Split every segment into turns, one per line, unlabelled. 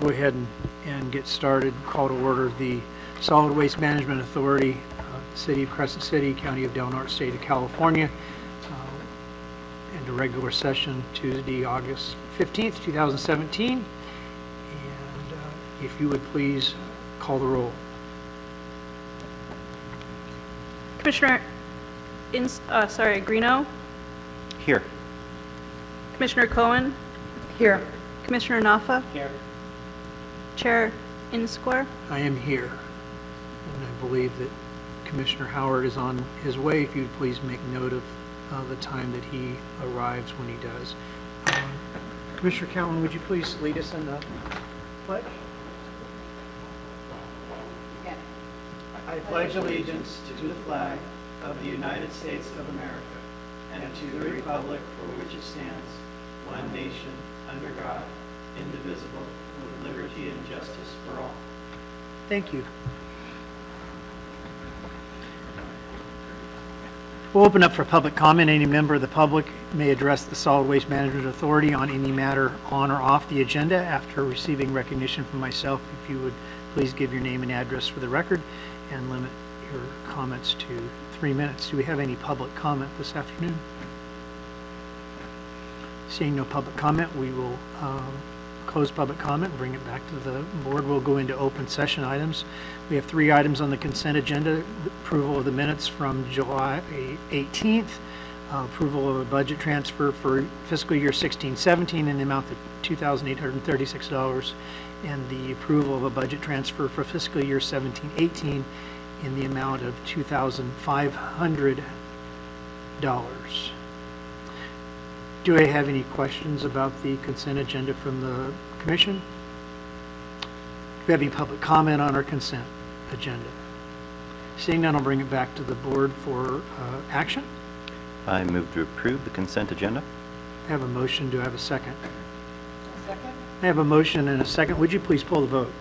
go ahead and get started. Call to order the Solid Waste Management Authority, City of Crescent City, County of Del Norte, State of California, into regular session Tuesday, August 15th, 2017. And if you would please call the roll.
Commissioner Greeno?
Here.
Commissioner Cohen?
Here.
Commissioner Naffa?
Here.
Chair Inscore?
I am here, and I believe that Commissioner Howard is on his way. If you'd please make note of the time that he arrives when he does. Commissioner Cowan, would you please lead us in the pledge?
I pledge allegiance to the flag of the United States of America and to the republic for which it stands, one nation, under God, indivisible, with liberty and justice for all.
Thank you. We'll open up for public comment. Any member of the public may address the Solid Waste Management Authority on any matter on or off the agenda. After receiving recognition from myself, if you would please give your name and address for the record and limit your comments to 3 minutes. Do we have any public comment this afternoon? Seeing no public comment, we will close public comment, bring it back to the board. We'll go into open session items. We have 3 items on the consent agenda: approval of the minutes from July 18th, approval of a budget transfer for fiscal year 16-17 in the amount of $2,836, and the approval of a budget transfer for fiscal year 17-18 in the amount of $2,500. Do I have any questions about the consent agenda from the commission? Do we have any public comment on our consent agenda? Seeing none, I'll bring it back to the board for action.
I move to approve the consent agenda.
I have a motion. Do I have a second?
Second?
I have a motion and a second. Would you please pull the vote?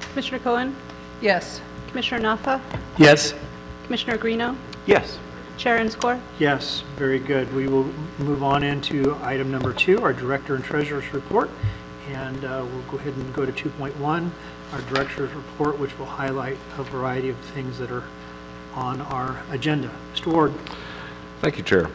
Commissioner Cohen?
Yes.
Commissioner Naffa?
Yes.
Commissioner Greeno?
Yes.
Chair Inscore?
Yes, very good. We will move on into item number 2, our Director and Treasurer's Report. And we'll go ahead and go to 2.1, our Director's Report, which will highlight a variety of things that are on our agenda. Mr. Ward.
Thank you, Chair.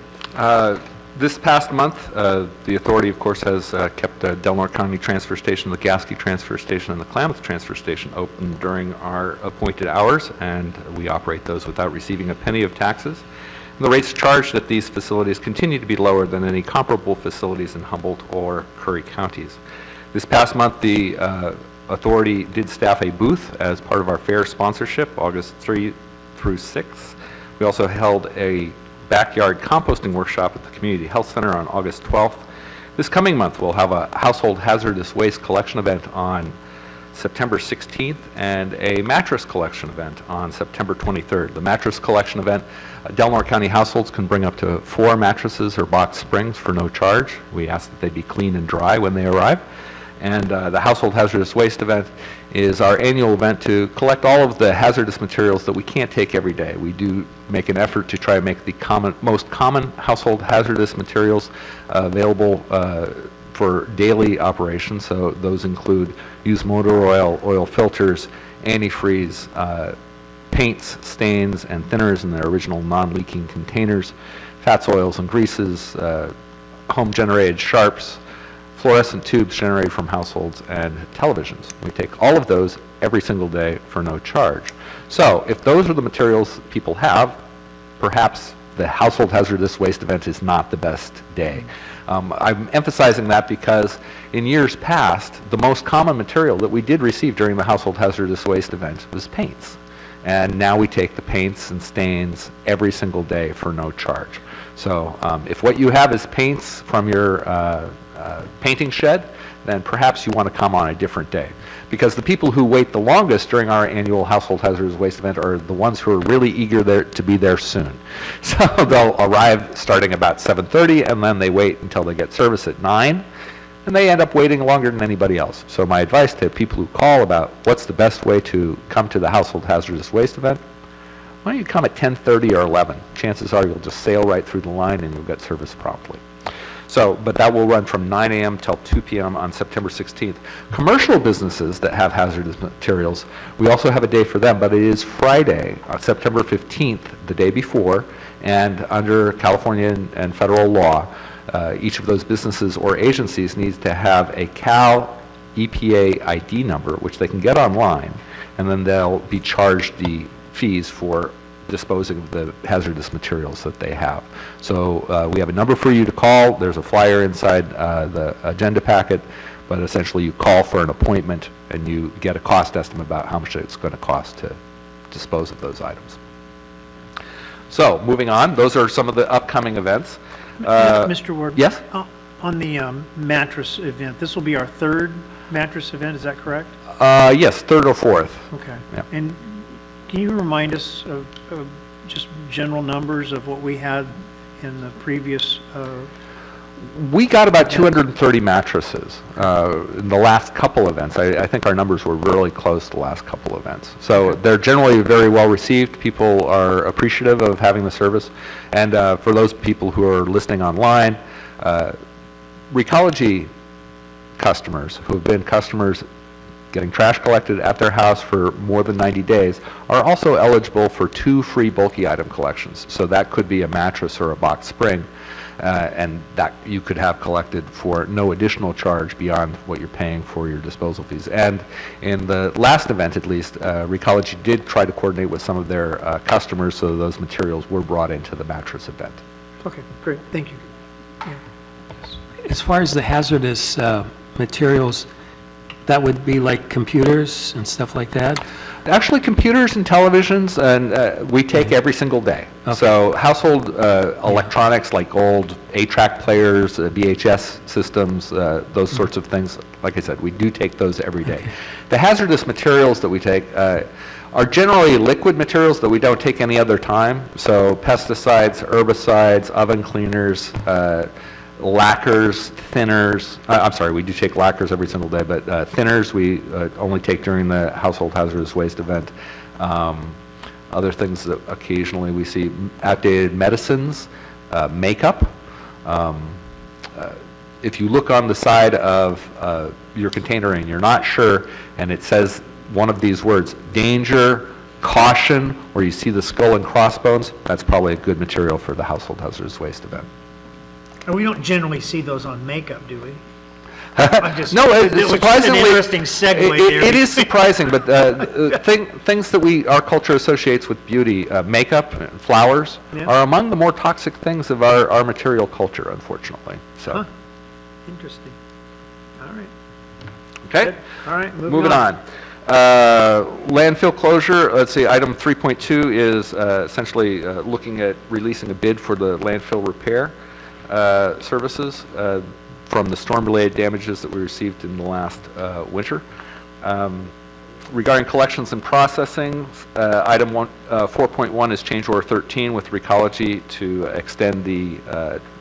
This past month, the authority, of course, has kept the Del Norte County Transfer Station, the Gasky Transfer Station, and the Klamath Transfer Station open during our appointed hours, and we operate those without receiving a penny of taxes. And the rates charged at these facilities continue to be lower than any comparable facilities in Humboldt or Curry counties. This past month, the authority did staff a booth as part of our fair sponsorship, August 3 through 6. We also held a backyard composting workshop at the Community Health Center on August 12th. This coming month, we'll have a household hazardous waste collection event on September 16th and a mattress collection event on September 23rd. The mattress collection event, Del Norte County households can bring up to 4 mattresses or box springs for no charge. We ask that they be clean and dry when they arrive. And the Household Hazardous Waste event is our annual event to collect all of the hazardous materials that we can't take every day. We do make an effort to try to make the most common household hazardous materials available for daily operations. So those include used motor oil, oil filters, antifreeze, paints, stains, and thinners in their original non-leaking containers, fats, oils, and greases, home-generated sharps, fluorescent tubes generated from households, and televisions. We take all of those every single day for no charge. So if those are the materials people have, perhaps the household hazardous waste event is not the best day. I'm emphasizing that because in years past, the most common material that we did receive during the household hazardous waste event was paints. And now we take the paints and stains every single day for no charge. So if what you have is paints from your painting shed, then perhaps you want to come on a different day. Because the people who wait the longest during our annual Household Hazardous Waste event are the ones who are really eager to be there soon. So they'll arrive starting about 7:30, and then they wait until they get service at 9, and they end up waiting longer than anybody else. So my advice to people who call about what's the best way to come to the Household Hazardous Waste event, why don't you come at 10:30 or 11? Chances are you'll just sail right through the line and you'll get service promptly. So, but that will run from 9 a.m. till 2 p.m. on September 16th. Commercial businesses that have hazardous materials, we also have a day for them, but it is Friday, September 15th, the day before, and under California and federal law, each of those businesses or agencies needs to have a Cal EPA ID number, which they can get online, and then they'll be charged the fees for disposing of the hazardous materials that they have. So we have a number for you to call. There's a flyer inside the agenda packet, but essentially you call for an appointment and you get a cost estimate about how much it's going to cost to dispose of those items. So moving on, those are some of the upcoming events.
Mr. Ward?
Yes?
On the mattress event, this will be our third mattress event, is that correct?
Yes, third or fourth.
Okay.
Yeah.
And can you remind us of just general numbers of what we had in the previous,
We got about 230 mattresses in the last couple events. I think our numbers were really close to the last couple events. So they're generally very well received. People are appreciative of having the service. And for those people who are listening online, Recology customers who have been customers getting trash collected at their house for more than 90 days are also eligible for 2 free bulky item collections. So that could be a mattress or a box spring, and that you could have collected for no additional charge beyond what you're paying for your disposal fees. And in the last event, at least, Recology did try to coordinate with some of their customers so those materials were brought into the mattress event.
okay, great, thank you. Yeah.
As far as the hazardous materials, that would be like computers and stuff like that?
Actually, computers and televisions, and we take every single day.
Okay.
So household electronics like old 8-track players, VHS systems, those sorts of things, like I said, we do take those every day. The hazardous materials that we take are generally liquid materials that we don't take any other time. So pesticides, herbicides, oven cleaners, lacquers, thinners. I'm sorry, we do take lacquers every single day, but thinners we only take during the household hazardous waste event. Other things that occasionally we see, outdated medicines, makeup. If you look on the side of your container and you're not sure, and it says one of these words, danger, caution, or you see the skull and crossbones, that's probably a good material for the household hazardous waste event.
And we don't generally see those on makeup, do we? I'm just-
No,
it was
surprisingly,
an interesting segue there.
It is surprising, but things that our culture associates with beauty, makeup, and flowers,
Yeah.
are among the more toxic things of our material culture, unfortunately. So,
Huh. Interesting. All right.
okay,
Good. All right,
moving on. Landfill closure. Let's see. Item 3.2 is essentially looking at releasing a bid for the landfill repair services from the storm-related damages that we received in the last winter. Regarding collections and processing, item 4.1 is change order 13 with Recology to extend the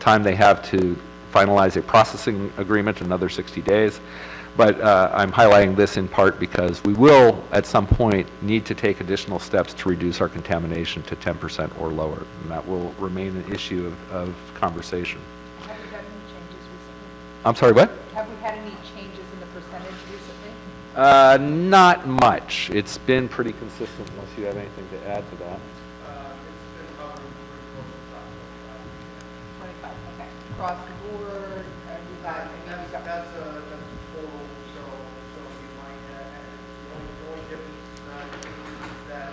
time they have to finalize a processing agreement another 60 days. But I'm highlighting this in part because we will, at some point, need to take additional steps to reduce our contamination to 10% or lower, and that will remain an issue of conversation.
Have we had any changes recently?
I'm sorry, what?
Have we had any changes in the percentage recently?
Not much. It's been pretty consistent, unless you have anything to add to that.
25, okay. Across the board, you got,
That's a total, so you might, the only difference is that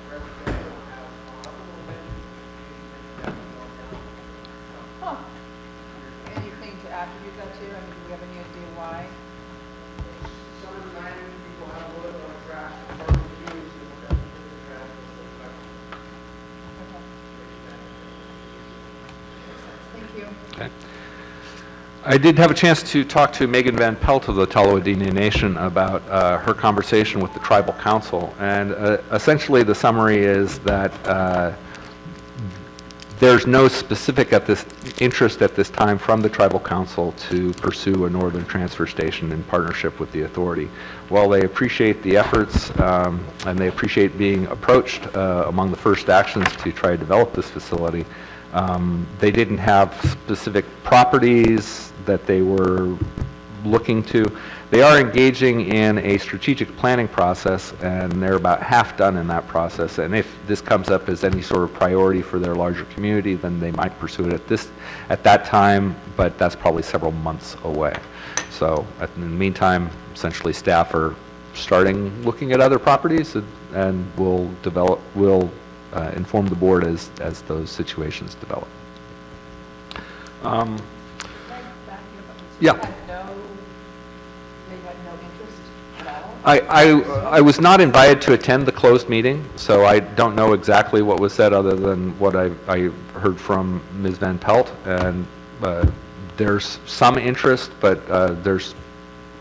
residential has gone up a little bit, and
huh. Anything to attribute that to? I mean, do we have any idea why?
some of the items people have a little bit more trash, or use the trash.
Thank you.
Okay. I did have a chance to talk to Megan Van Pelt of the Taloadini Nation about her conversation with the Tribal Council, and essentially the summary is that there's no specific interest at this time from the Tribal Council to pursue a northern transfer station in partnership with the authority. While they appreciate the efforts and they appreciate being approached among the first actions to try to develop this facility, They didn't have specific properties that they were looking to. They are engaging in a strategic planning process, and they're about half done in that process. And if this comes up as any sort of priority for their larger community, then they might pursue it at that time, but that's probably several months away. So in the meantime, essentially staff are starting looking at other properties, and will inform the board as those situations develop. Yeah.
They had no interest at all?
I was not invited to attend the closed meeting, so I don't know exactly what was said other than what I heard from Ms. Van Pelt. And there's some interest, but there's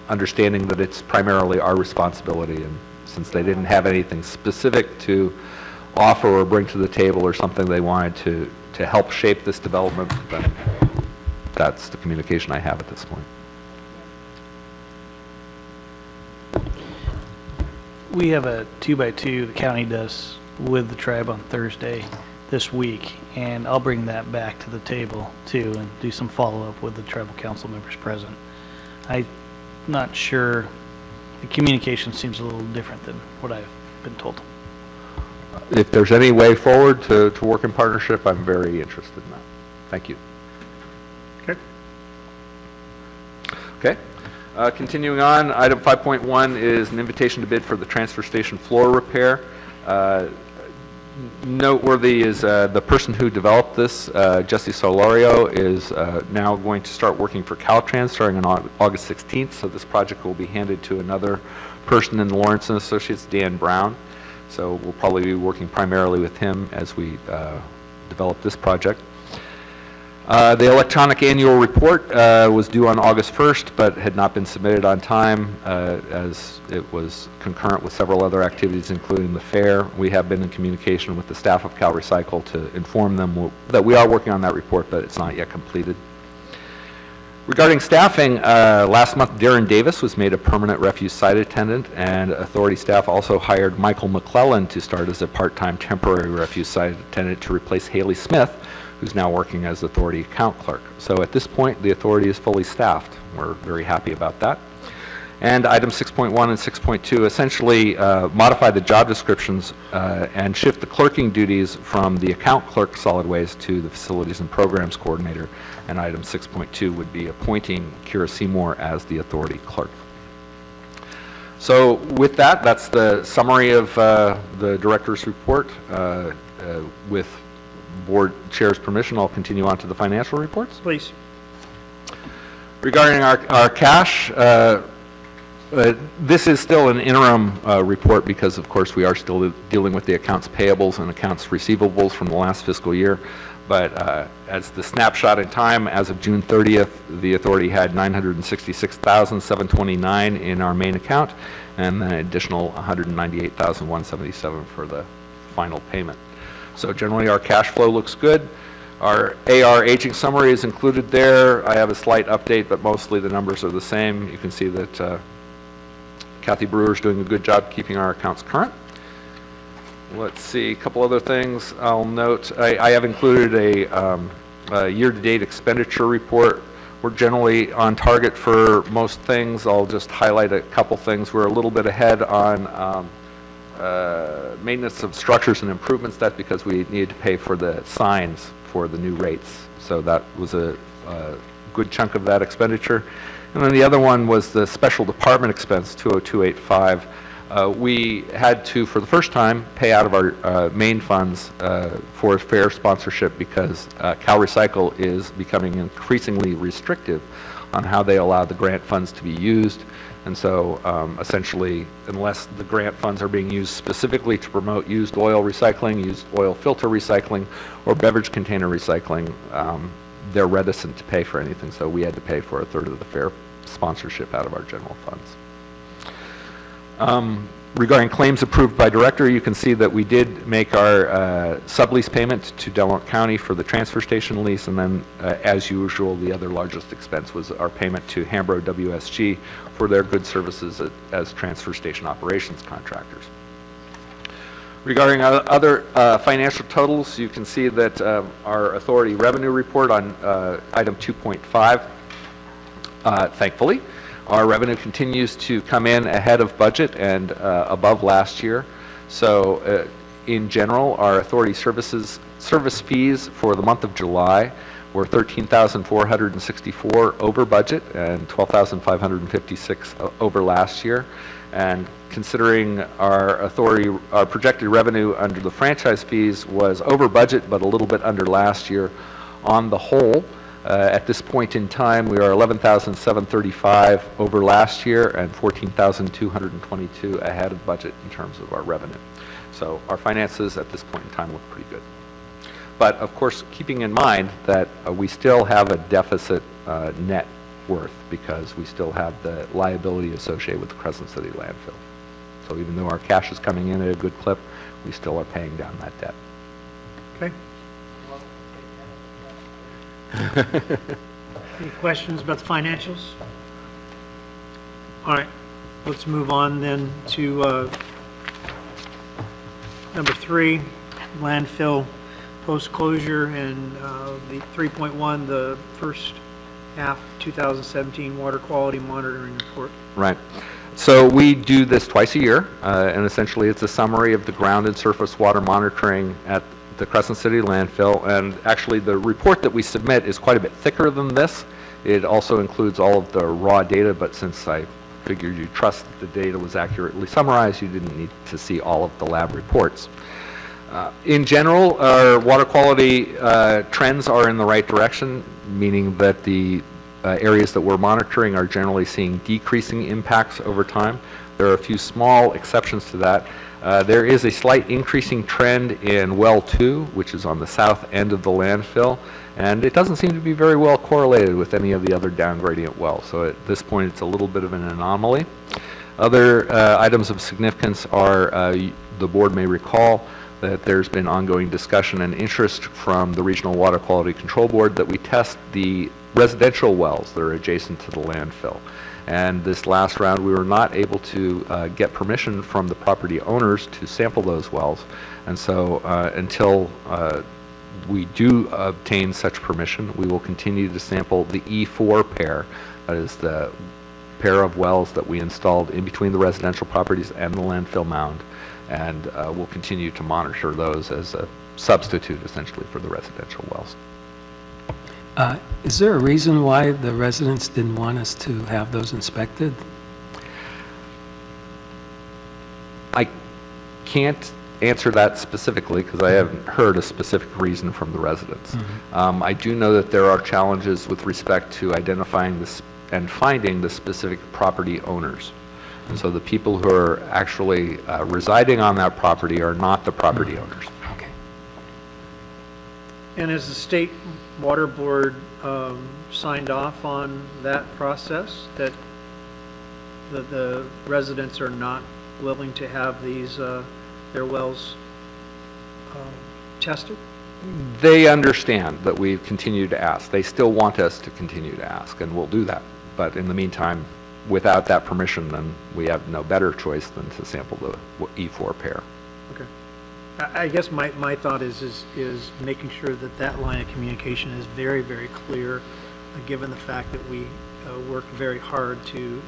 understanding that it's primarily our responsibility. And since they didn't have anything specific to offer or bring to the table or something they wanted to help shape this development, then that's the communication I have at this point.
We have a 2x2 the county does with the tribe on Thursday this week, and I'll bring that back to the table too and do some follow-up with the tribal council members present. I'm not sure, the communication seems a little different than what I've been told.
If there's any way forward to work in partnership, I'm very interested in that. Thank you.
Okay.
Okay. Continuing on, item 5.1 is an invitation to bid for the transfer station floor repair. Noteworthy is the person who developed this, Jesse Solorio, is now going to start working for Caltrans starting on August 16th. So this project will be handed to another person in Lawrence and Associates, Dan Brown. So we'll probably be working primarily with him as we develop this project. The electronic annual report was due on August 1st, but had not been submitted on time as it was concurrent with several other activities, including the fair. We have been in communication with the staff of Cal Recycle to inform them that we are working on that report, but it's not yet completed. Regarding staffing, last month Darren Davis was made a permanent refuse site attendant, and authority staff also hired Michael McClellan to start as a part-time temporary refuse site attendant to replace Haley Smith, who's now working as authority account clerk. So at this point, the authority is fully staffed. We're very happy about that. And item 6.1 and 6.2 essentially modify the job descriptions and shift the clerking duties from the account clerk solid waste to the facilities and programs coordinator. And item 6.2 would be appointing Kira Seymour as the authority clerk. So with that, that's the summary of the director's report. With board chair's permission, I'll continue on to the financial reports.
Please.
Regarding our cash, this is still an interim report because, of course, we are still dealing with the accounts payables and accounts receivables from the last fiscal year. But as the snapshot in time, as of June 30th, the authority had $966,729 in our main account, and an additional $198,177 for the final payment. So generally, our cash flow looks good. Our AR aging summary is included there. I have a slight update, but mostly the numbers are the same. You can see that Kathy Brewer is doing a good job keeping our accounts current. Let's see, a couple other things I'll note. I have included a year-to-date expenditure report. We're generally on target for most things. I'll just highlight a couple things. We're a little bit ahead on maintenance of structures and improvements. That's because we needed to pay for the signs for the new rates. So that was a good chunk of that expenditure. And then the other one was the special department expense, 20285. We had to, for the first time, pay out of our main funds for fair sponsorship because Cal Recycle is becoming increasingly restrictive on how they allow the grant funds to be used. And so essentially, unless the grant funds are being used specifically to promote used oil recycling, used oil filter recycling, or beverage container recycling, they're reticent to pay for anything. So we had to pay for a third of the fair sponsorship out of our general funds. Regarding claims approved by director, you can see that we did make our sublease payment to Delaware County for the transfer station lease, and then as usual, the other largest expense was our payment to Hambro WSG for their good services as transfer station operations contractors. Regarding other financial totals, you can see that our authority revenue report on item 2.5, thankfully, our revenue continues to come in ahead of budget and above last year. So in general, our authority service fees for the month of July were $13,464 over budget and $12,556 over last year. And considering our projected revenue under the franchise fees was over budget, but a little bit under last year. On the whole, at this point in time, we are $11,735 over last year and $14,222 ahead of budget in terms of our revenue. So our finances at this point in time look pretty good. But of course, keeping in mind that we still have a deficit net worth because we still have the liability associated with the Crescent City landfill. So even though our cash is coming in at a good clip, we still are paying down that debt.
Okay. Any questions about the financials? All right, let's move on then to number 3, landfill post-closure, and the 3.1, the first half 2017 water quality monitoring report.
Right. So we do this twice a year, and essentially it's a summary of the ground and surface water monitoring at the Crescent City landfill. And actually the report that we submit is quite a bit thicker than this. It also includes all of the raw data, but since I figured you trust that the data was accurately summarized, you didn't need to see all of the lab reports. In general, our water quality trends are in the right direction, meaning that the areas that we're monitoring are generally seeing decreasing impacts over time. There are a few small exceptions to that. There is a slight increasing trend in well 2, which is on the south end of the landfill, and it doesn't seem to be very well correlated with any of the other down gradient wells. So at this point, it's a little bit of an anomaly. Other items of significance are, the board may recall, that there's been ongoing discussion and interest from the Regional Water Quality Control Board that we test the residential wells that are adjacent to the landfill. And this last round, we were not able to get permission from the property owners to sample those wells. And so until we do obtain such permission, we will continue to sample the E4 pair, that is the pair of wells that we installed in between the residential properties and the landfill mound. And we'll continue to monitor those as a substitute, essentially, for the residential wells.
Is there a reason why the residents didn't want us to have those inspected?
I can't answer that specifically because I haven't heard a specific reason from the residents. I do know that there are challenges with respect to identifying this and finding the specific property owners. And so the people who are actually residing on that property are not the property owners.
Okay.
And has the State Water Board signed off on that process, that the residents are not willing to have these, their wells tested?
They understand that we've continued to ask. They still want us to continue to ask, and we'll do that. But in the meantime, without that permission, then we have no better choice than to sample the E4 pair.
Okay. I guess my thought is making sure that that line of communication is very, very clear, given the fact that we work very hard to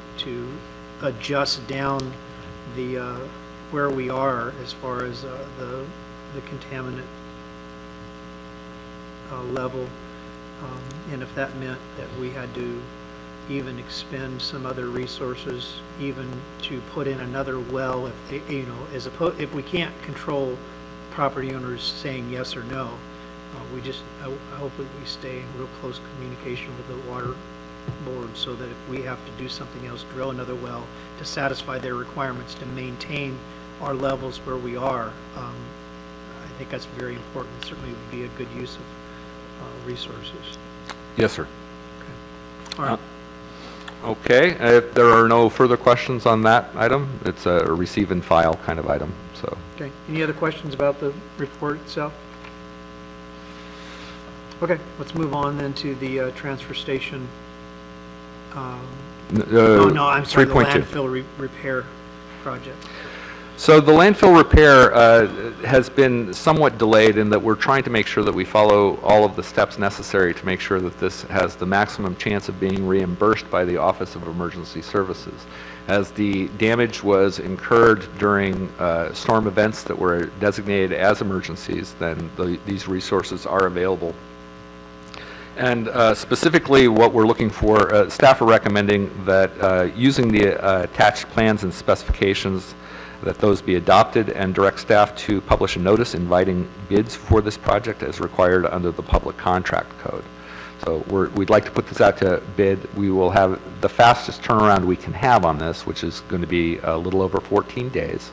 adjust down the where we are as far as the contaminant level, and if that meant that we had to even expend some other resources, even to put in another well, if they, if we can't control property owners saying yes or no, I hope that we stay in real close communication with the water board, so that if we have to do something else, drill another well to satisfy their requirements to maintain our levels where we are, I think that's very important. Certainly would be a good use of resources.
Yes, sir.
Okay. All right.
Okay, if there are no further questions on that item, it's a receive and file kind of item, so.
Okay, any other questions about the report itself? Okay, let's move on then to the transfer station. Oh, no, I'm sorry, the
3.2.
landfill repair project.
So the landfill repair has been somewhat delayed in that we're trying to make sure that we follow all of the steps necessary to make sure that this has the maximum chance of being reimbursed by the Office of Emergency Services. As the damage was incurred during storm events that were designated as emergencies, then these resources are available. And specifically what we're looking for, staff are recommending that using the attached plans and specifications, that those be adopted, and direct staff to publish a notice inviting bids for this project as required under the Public Contract Code. So we'd like to put this out to bid. We will have the fastest turnaround we can have on this, which is going to be a little over 14 days.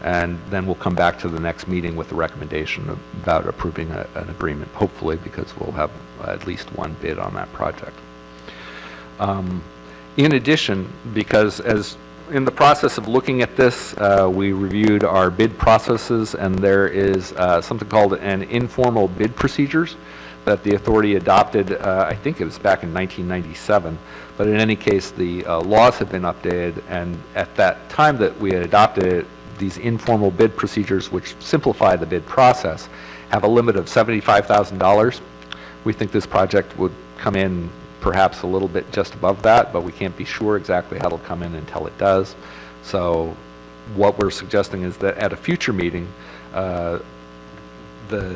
And then we'll come back to the next meeting with a recommendation about approving an agreement, hopefully, because we'll have at least one bid on that project. In addition, because as in the process of looking at this, we reviewed our bid processes, and there is something called an informal bid procedures that the authority adopted, I think it was back in 1997, but in any case, the laws have been updated, and at that time that we had adopted it, these informal bid procedures, which simplify the bid process, have a limit of $75,000. We think this project would come in perhaps a little bit just above that, but we can't be sure exactly how it'll come in until it does. So what we're suggesting is that at a future meeting, the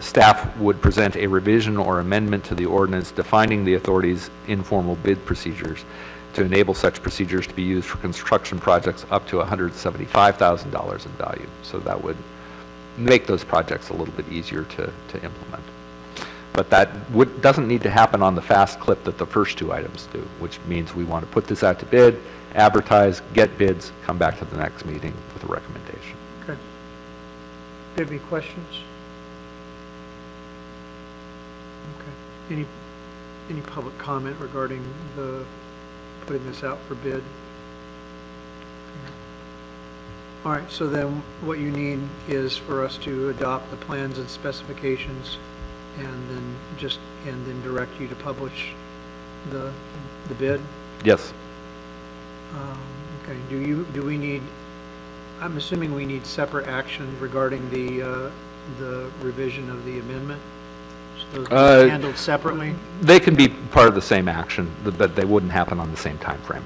staff would present a revision or amendment to the ordinance defining the authority's informal bid procedures to enable such procedures to be used for construction projects up to $175,000 in value. So that would make those projects a little bit easier to implement. But that doesn't need to happen on the fast clip that the first two items do, which means we want to put this out to bid, advertise, get bids, come back to the next meeting with a recommendation.
Okay. Do you have any questions? Okay. Any public comment regarding putting this out for bid? All right, so then what you need is for us to adopt the plans and specifications and then direct you to publish the bid?
Yes.
Okay, do we need, I'm assuming we need separate action regarding the revision of the amendment? So those are handled separately?
They can be part of the same action, but they wouldn't happen on the same time frame.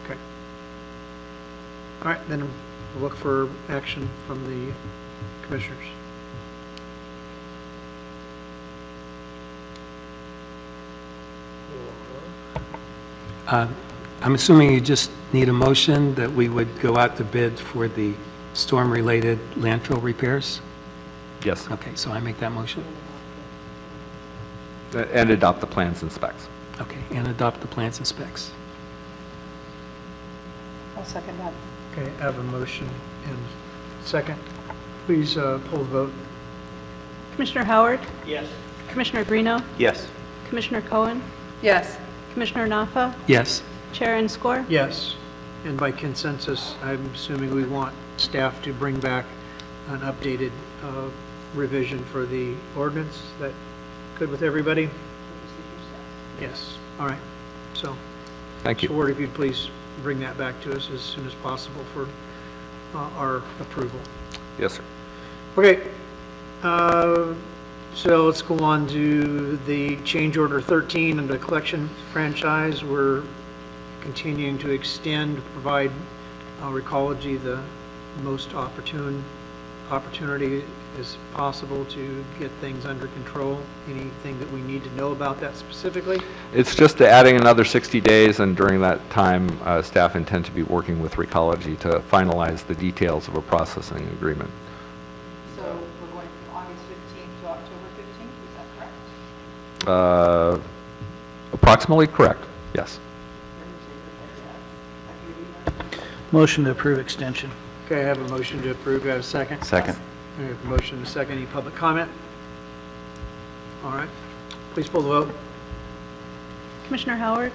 Okay. All right, then we'll look for action from the commissioners.
I'm assuming you just need a motion that we would go out to bid for the storm-related landfill repairs?
Yes.
Okay, so I make that motion?
And adopt the plans and specs.
Okay, and adopt the plans and specs.
I'll second that.
Okay, I have a motion and second. Please poll the vote.
Commissioner Howard?
Yes.
Commissioner Greeno?
Yes.
Commissioner Cohen?
Yes.
Commissioner Naffa?
Yes.
Chair Enscore?
Yes, and by consensus, I'm assuming we want staff to bring back an updated revision for the ordinance. Is that good with everybody? Yes, all right. So,
Thank you.
Ward, if you'd please bring that back to us as soon as possible for our approval.
Yes, sir.
Okay, so let's go on to the change order 13 and the collection franchise. We're continuing to extend, provide Recology the most opportunity as possible to get things under control. Anything that we need to know about that specifically?
It's just adding another 60 days, and during that time, staff intend to be working with Recology to finalize the details of a processing agreement.
So we're going from August 15th to October 15th, is that correct?
Approximately correct, yes.
Motion to approve extension.
Okay, I have a motion to approve. Do I have a second?
Second.
I have a motion and a second. Any public comment? All right. Please pull the vote.
Commissioner Howard?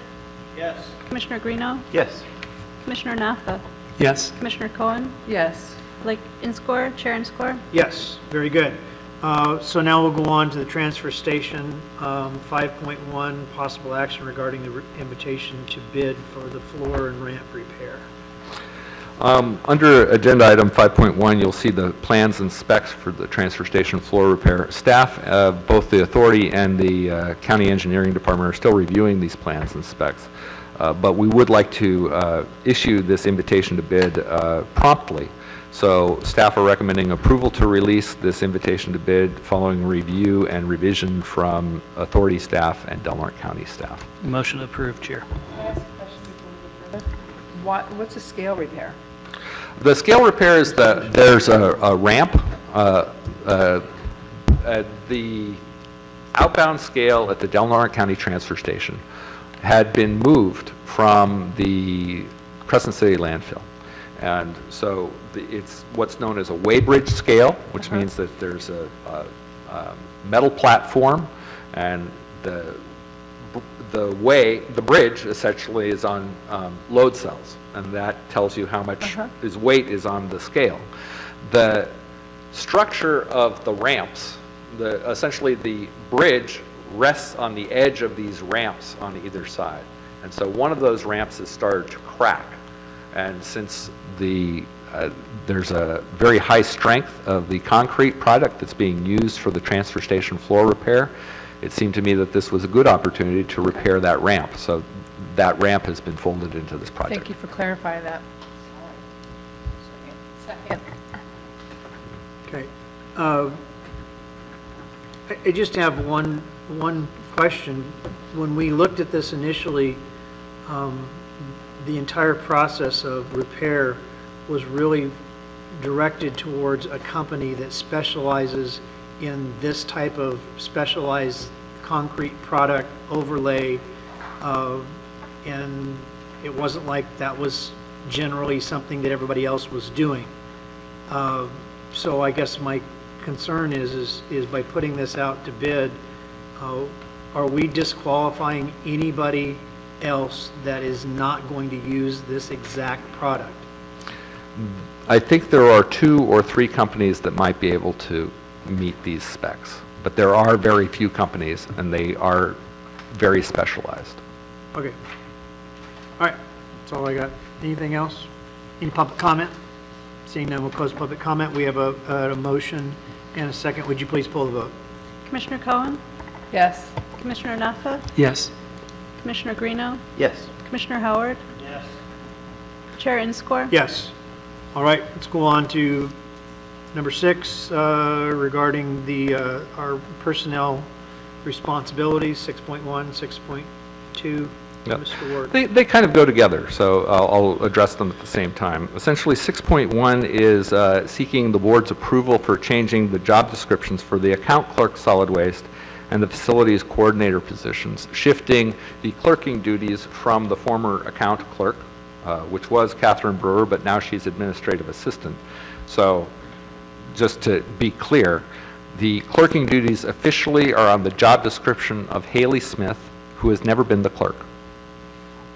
Yes.
Commissioner Greeno?
Yes.
Commissioner Naffa?
Yes.
Commissioner Cohen?
Yes.
Like Enscore? Chair Enscore?
Yes, very good. So now we'll go on to the transfer station. 5.1, possible action regarding the invitation to bid for the floor and ramp repair.
Under agenda item 5.1, you'll see the plans and specs for the transfer station floor repair. Staff, both the authority and the county engineering department are still reviewing these plans and specs. But we would like to issue this invitation to bid promptly. So staff are recommending approval to release this invitation to bid following review and revision from authority staff and Delmarva County staff.
Motion approved, Chair.
Can I ask a question before we go further? What's a scale repair?
The scale repair is there's a ramp. The outbound scale at the Delmarva County transfer station had been moved from the Crescent City landfill. And so it's what's known as a weighbridge scale, which means that there's a metal platform, and the bridge essentially is on load cells, and that tells you how much weight is on the scale. The structure of the ramps, essentially the bridge rests on the edge of these ramps on either side. And so one of those ramps has started to crack. And since there's a very high strength of the concrete product that's being used for the transfer station floor repair, it seemed to me that this was a good opportunity to repair that ramp. So that ramp has been folded into this project.
Thank you for clarifying that. Second.
Okay. I just have one question. When we looked at this initially, the entire process of repair was really directed towards a company that specializes in this type of specialized concrete product overlay, and it wasn't like that was generally something that everybody else was doing. So I guess my concern is by putting this out to bid, are we disqualifying anybody else that is not going to use this exact product?
I think there are 2 or 3 companies that might be able to meet these specs, but there are very few companies, and they are very specialized.
Okay. All right, that's all I got. Anything else? Any public comment? Seeing none, we'll close public comment. We have a motion and a second. Would you please pull the vote?
Commissioner Cohen?
Yes.
Commissioner Naffa?
Yes.
Commissioner Greeno?
Yes.
Commissioner Howard?
Yes.
Chair Inscore?
Yes. All right, let's go on to number 6, regarding our personnel responsibilities, 6.1, 6.2.
Yep.
Mr. Ward.
They kind of go together, so I'll address them at the same time. Essentially, 6.1 is seeking the board's approval for changing the job descriptions for the account clerk solid waste and the facilities coordinator positions, shifting the clerking duties from the former account clerk, which was Catherine Brewer, but now she's administrative assistant. So just to be clear, the clerking duties officially are on the job description of Haley Smith, who has never been the clerk,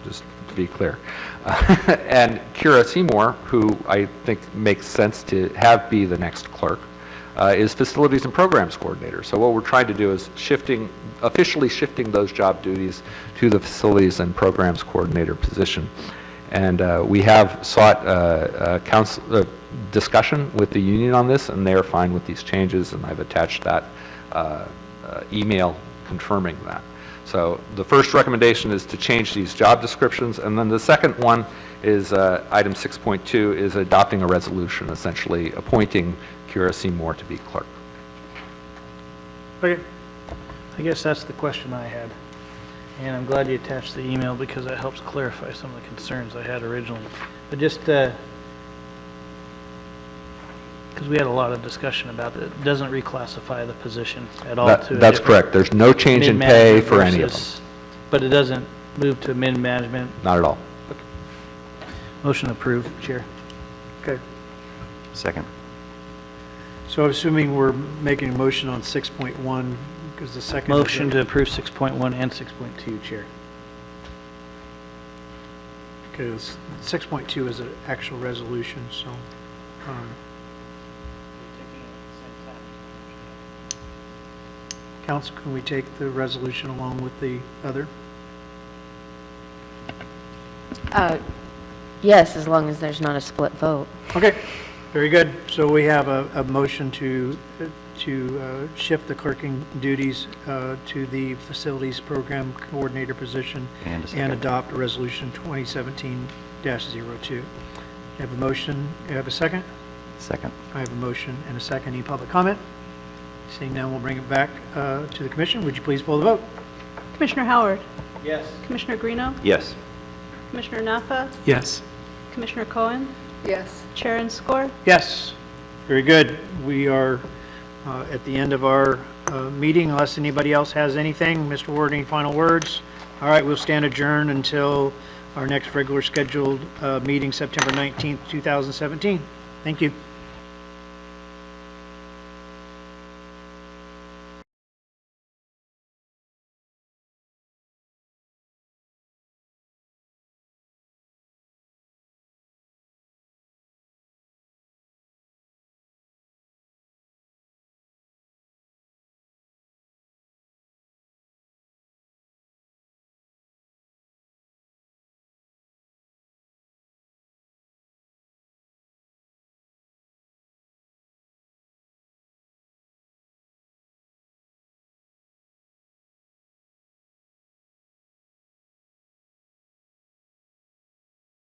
just to be clear. And Kira Seymour, who I think makes sense to have be the next clerk, is facilities and programs coordinator. So what we're trying to do is officially shifting those job duties to the facilities and programs coordinator position. And we have sought discussion with the union on this, and they are fine with these changes, and I've attached that email confirming that. So the first recommendation is to change these job descriptions, and then the second one is item 6.2 is adopting a resolution, essentially appointing Kira Seymour to be clerk.
Okay.
I guess that's the question I had. And I'm glad you attached the email because that helps clarify some of the concerns I had originally. But just, because we had a lot of discussion about it, it doesn't reclassify the position at all to a
That's
different
correct. There's no change in pay for any of them.
versus- But it doesn't move to mid-management.
Not at all.
Motion approved, Chair.
Okay.
Second.
So assuming we're making a motion on 6.1, because the second... is
Motion to approve 6.1 and 6.2, Chair.
Because 6.2 is an actual resolution, so... Council, can we take the resolution along with the other?
Yes, as long as there's not a split vote.
Okay, very good. So we have a motion to shift the clerking duties to the Facilities Program Coordinator position
And a second.
adopt Resolution 2017-02. You have a motion, you have a second?
Second.
I have a motion and a second. Any public comment? Seeing none, we'll bring it back to the commission. Would you please poll the vote?
Commissioner Howard,
Yes.
Commissioner Greeno,
Yes.
Commissioner Naffa,
Yes.
Commissioner Cohen,
Yes.
Chair and Score.
Yes. Very good. We are at the end of our meeting, unless anybody else has anything. Mr. Ward, any final words? All right, we'll stand adjourned until our next regular scheduled meeting, September 19th, 2017. Thank you.